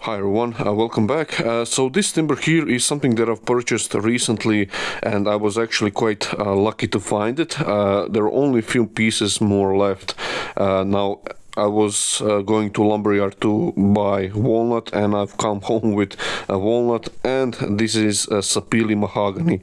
Hi everyone, welcome back. So this timber here is something that I've purchased recently, and I was actually quite lucky to find it. There are only a few pieces more left. Now I was going to lumberyard to buy walnut, and I've come home with a walnut, and this is a sapele mahogany.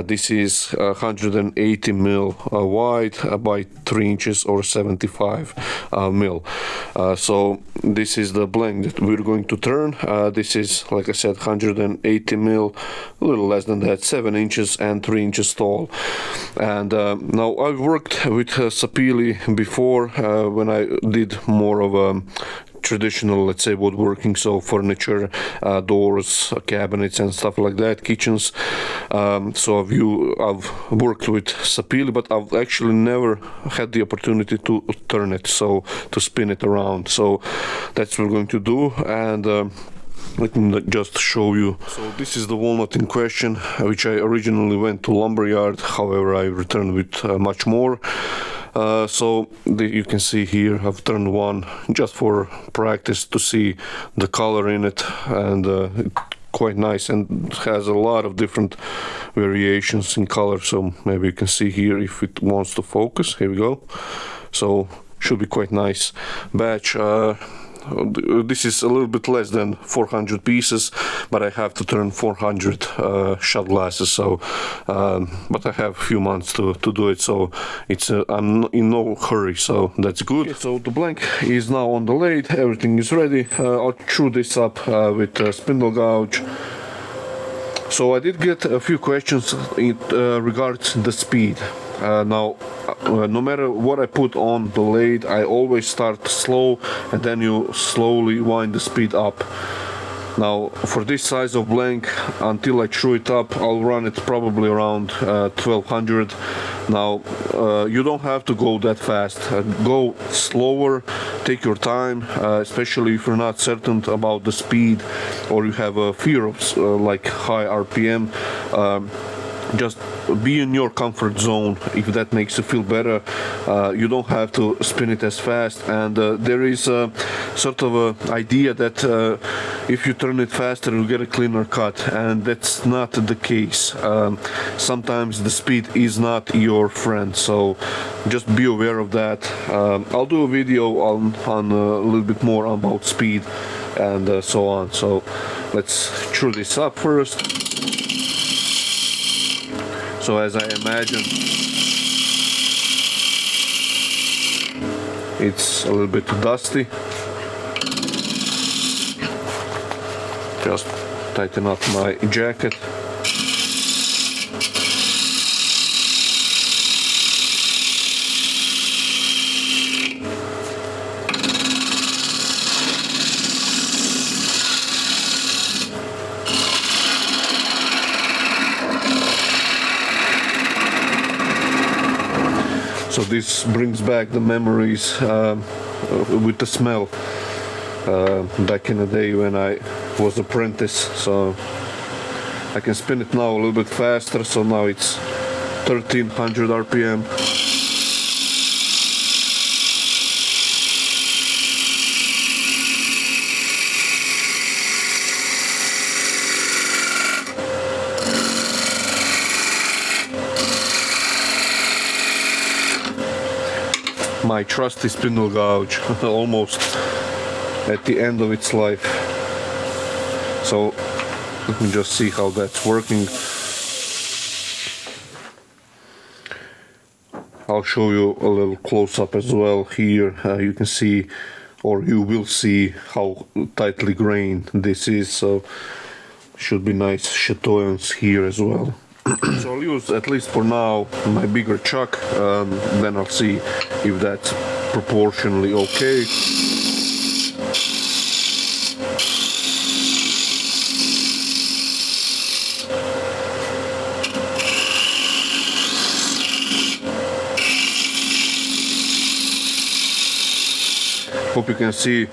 This is 180 mil wide by 3 inches or 75 mil. So this is the blank that we're going to turn. This is, like I said, 180 mil, a little less than that, 7 inches and 3 inches tall. And now I've worked with sapele before when I did more of a traditional, let's say, woodworking, so furniture, doors, cabinets and stuff like that, kitchens. So I've worked with sapele, but I've actually never had the opportunity to turn it, so to spin it around. So that's what we're going to do, and let me just show you. So this is the walnut in question, which I originally went to lumberyard. However, I returned with much more. You can see here I've turned one just for practice to see the color in it, and it's quite nice and has a lot of different variations in color. So maybe you can see here if it wants to focus. Here we go. So should be quite nice batch. This is a little bit less than 400 pieces, but I have to turn 400 shot glasses. So, but I have a few months to do it. So I'm in no hurry. So that's good. Okay, so the blank is now on the lathe. Everything is ready. I'll chew this up with a spindle gouge. So I did get a few questions in regards the speed. Now, no matter what I put on the lathe, I always start slow, and then you slowly wind the speed up. Now, for this size of blank, until I chew it up, I'll run it probably around 1200. Now, you don't have to go that fast. Go slower, take your time, especially if you're not certain about the speed or you have a fear of like high RPM. Just be in your comfort zone if that makes you feel better. You don't have to spin it as fast, and there is a sort of a idea that if you turn it faster you'll get a cleaner cut, and that's not the case. Sometimes the speed is not your friend, so just be aware of that. I'll do a video on a little bit more about speed and so on. So let's chew this up first. So as I imagine, it's a little bit dusty. Just tighten up my jacket. So this brings back the memories with the smell back in the day when I was apprentice. So I can spin it now a little bit faster, so now it's 1300 RPM. My trusty spindle gouge, almost at the end of its life. So let me just see how that's working. I'll show you a little close-up as well. Here you can see, or you will see, how tightly grained this is. So should be nice chatoyance here as well. So I'll use, at least for now, my bigger chuck, then I'll see if that's proportionally okay. Hope you can see,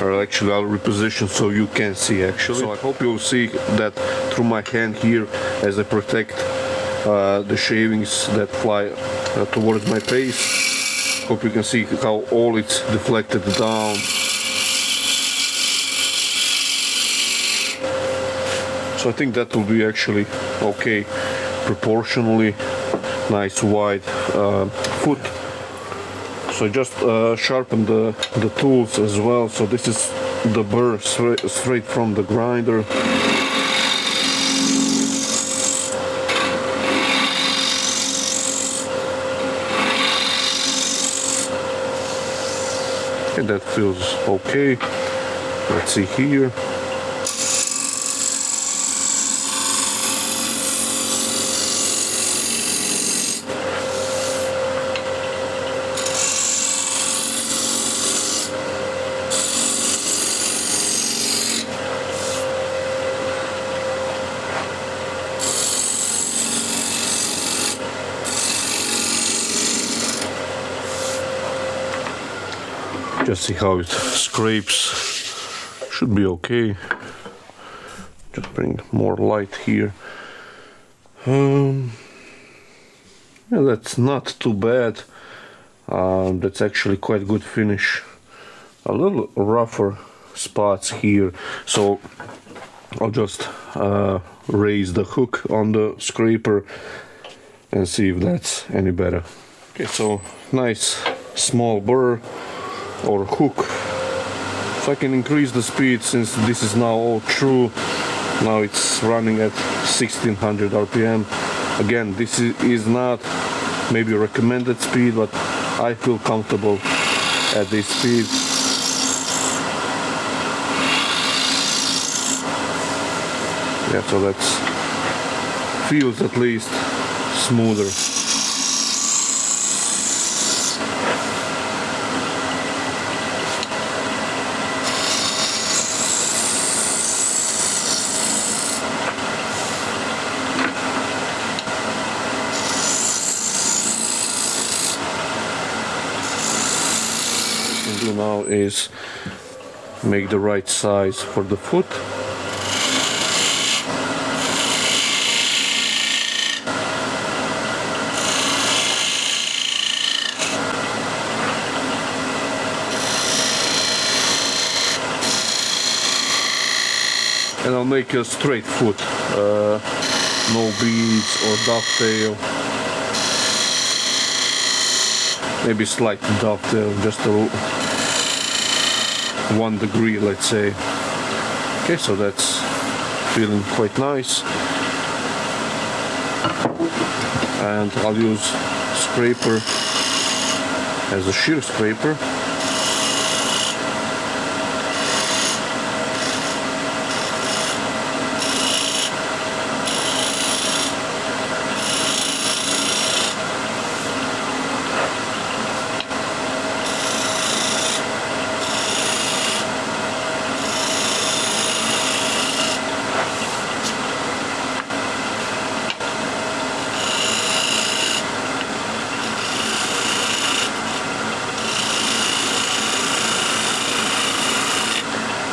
or actually I'll reposition so you can see actually. So I hope you'll see that through my hand here as I protect the shavings that fly towards my face. Hope you can see how all it's deflected down. So I think that will be actually okay, proportionally nice wide foot. So I just sharpened the tools as well. So this is the burr straight from the grinder. And that feels okay. Let's see here. Just see how it scrapes. Should be okay. Just bring more light here. Yeah, that's not too bad. That's actually quite good finish. A little rougher spots here, so I'll just raise the hook on the scraper and see if that's any better. Okay, so nice small burr or hook, so I can increase the speed since this is now all true. Now it's running at 1600 RPM. Again, this is not maybe recommended speed, but I feel comfortable at this speed. Yeah, so that feels at least smoother. What I can do now is make the right size for the foot. And I'll make a straight foot, no beads or dovetail. Maybe slight dovetail, just a 1 degree, let's say. Okay, so that's feeling quite nice. And I'll use scraper as a shear scraper.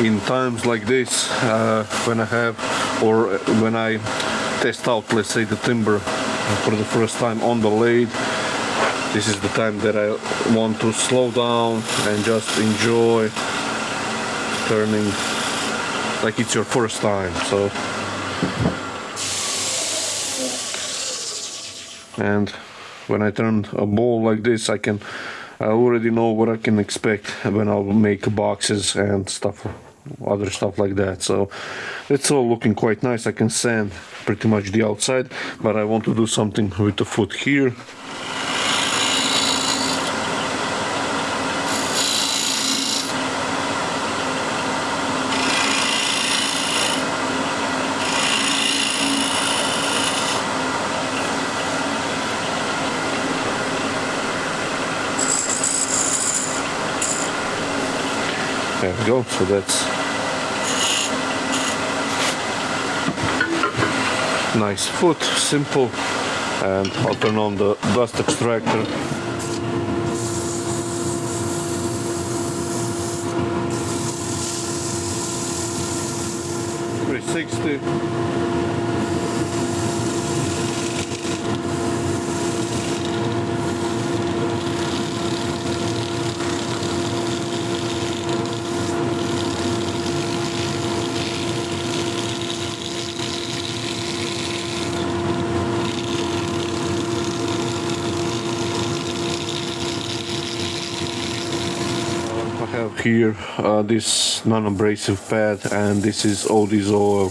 In times like this, when I have, or when I test out, let's say, the timber for the first time on the lathe, this is the time that I want to slow down and just enjoy turning like it's your first time. So, and when I turn a ball like this, I already know what I can expect when I'll make boxes and stuff, other stuff like that. So it's all looking quite nice. I can sand pretty much the outside, but I want to do something with the foot here. There we go, so that's nice foot, simple, and I'll turn on the dust extractor. $360. have here this non-abrasive pad, and this is OD's oil,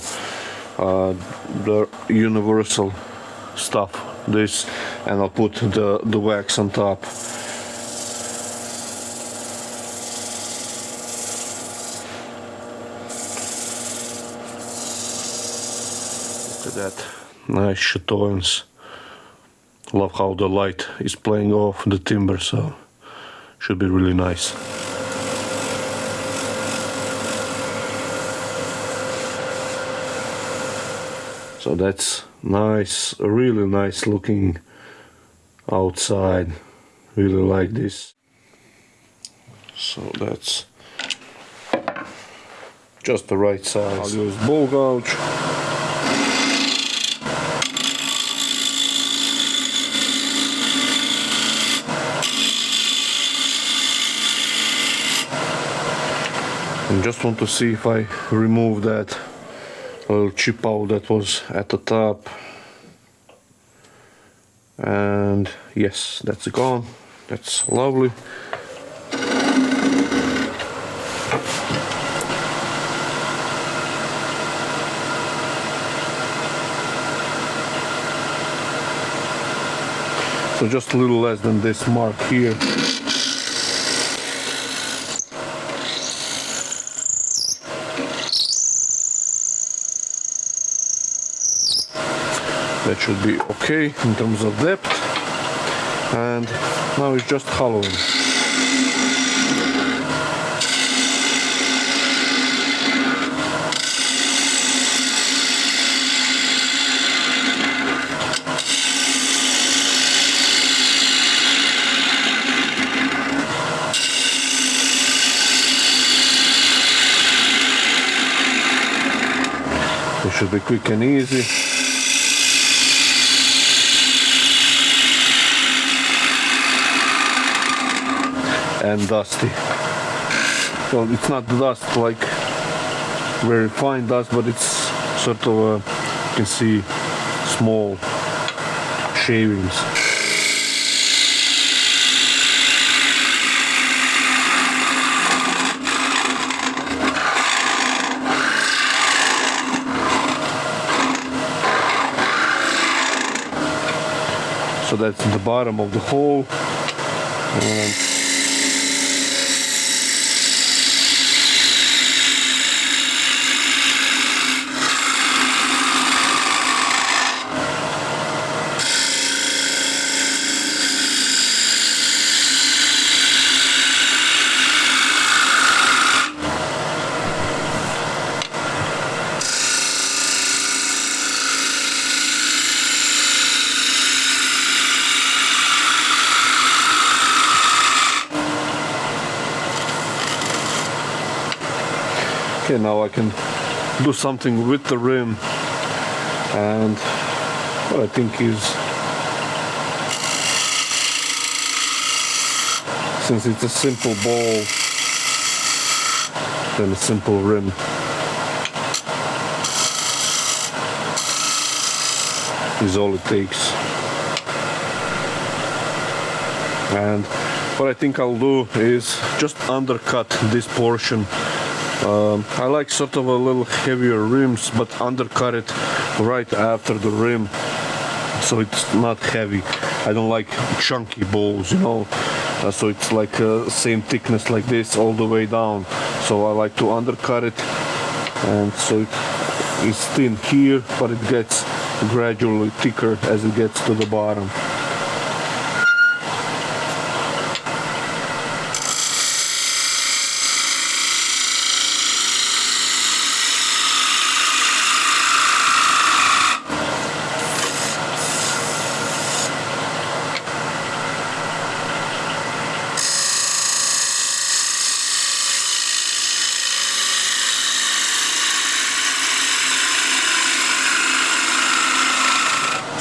the universal stuff, this, and I'll put the wax on top. Look at that, nice chatoyance. Love how the light is playing off the timber, so should be really nice. So that's nice, really nice looking outside. Really like this. So that's just the right size. I'll use ball gouge. And just want to see if I remove that little chip out that was at the top. And yes, that's gone. That's lovely. So just a little less than this mark here. That should be okay in terms of depth, and now it's just hollowing. It should be quick and easy. And dusty. Well, it's not dust like very fine dust, but it's sort of you can see small shavings. So that's the bottom of the hole. And okay, now I can do something with the rim, and what I think is, since it's a simple ball, then a simple rim. Is all it takes. And what I think I'll do is just undercut this portion. I like sort of a little heavier rims, but undercut it right after the rim, so it's not heavy. I don't like chunky balls, you know, so it's like same thickness like this all the way down. So I like to undercut it, and so it's thin here, but it gets gradually thicker as it gets to the bottom.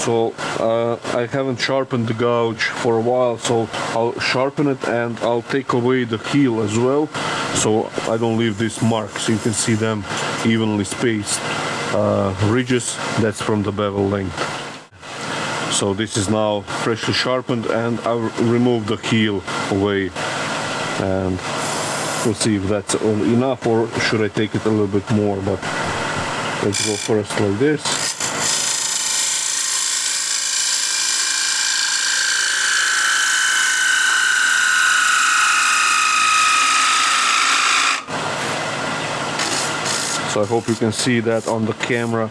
So I haven't sharpened the gouge for a while, so I'll sharpen it and I'll take away the heel as well, so I don't leave these marks. You can see them evenly spaced ridges. That's from the bevel length. So this is now freshly sharpened, and I'll remove the heel away, and we'll see if that's all enough or should I take it a little bit more, but let's go first like this. So I hope you can see that on the camera.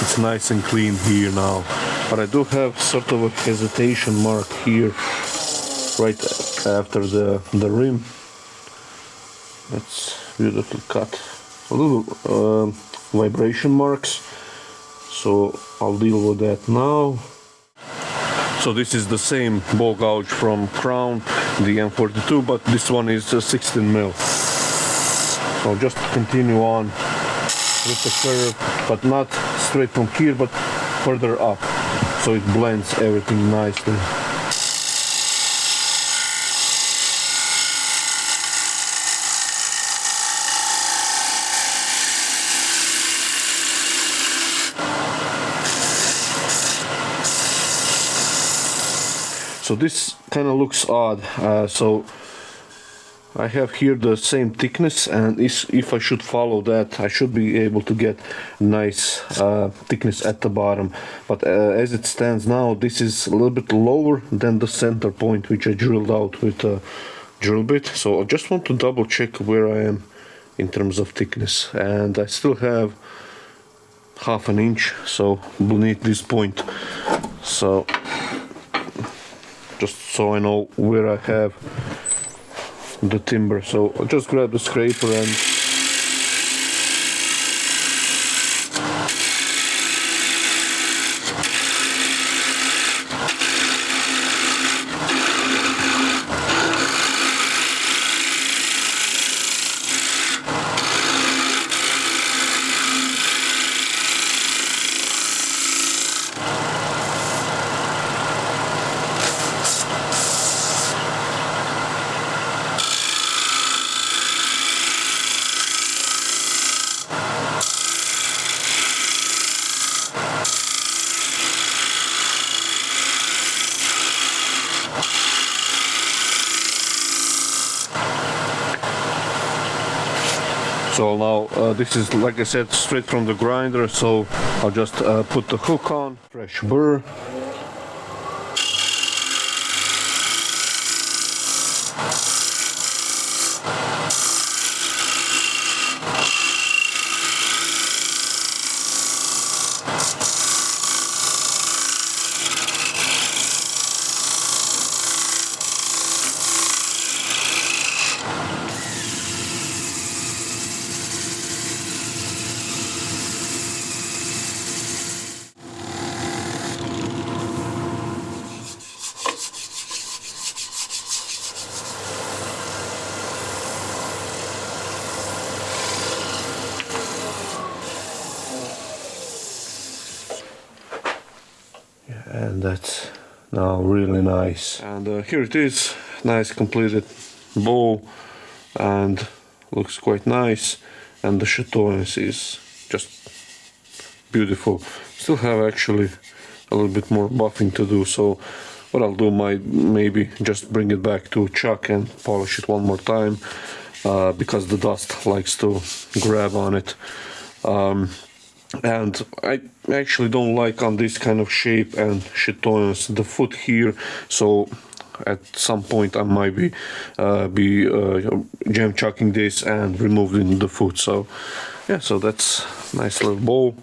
It's nice and clean here now. But I do have sort of a hesitation mark here, right after the rim. That's beautifully cut. A little vibration marks. So I'll deal with that now. So this is the same ball gouge from Crown, the M42, but this one is 16 mil. So just continue on with the curve, but not straight from here, but further up, so it blends everything nicely. So this kind of looks odd, so I have here the same thickness, and if I should follow that, I should be able to get nice thickness at the bottom. But as it stands now, this is a little bit lower than the center point, which I drilled out with a drill bit. So I just want to double check where I am in terms of thickness, and I still have ½ inch, so beneath this point. So just so I know where I have the timber, so I'll just grab the scraper and so now this is, like I said, straight from the grinder, so I'll just put the hook on, fresh burr. And that's now really nice. And here it is, nice completed bowl, and looks quite nice. And the chatoyance is just beautiful. Still have actually a little bit more buffing to do, so what I'll do might maybe just bring it back to Chuck and polish it one more time, because the dust likes to grab on it. And I actually don't like on this kind of shape and chatoyance the foot here, so at some point I might be jam chucking this and removing the foot. So yeah, so that's nice little bowl.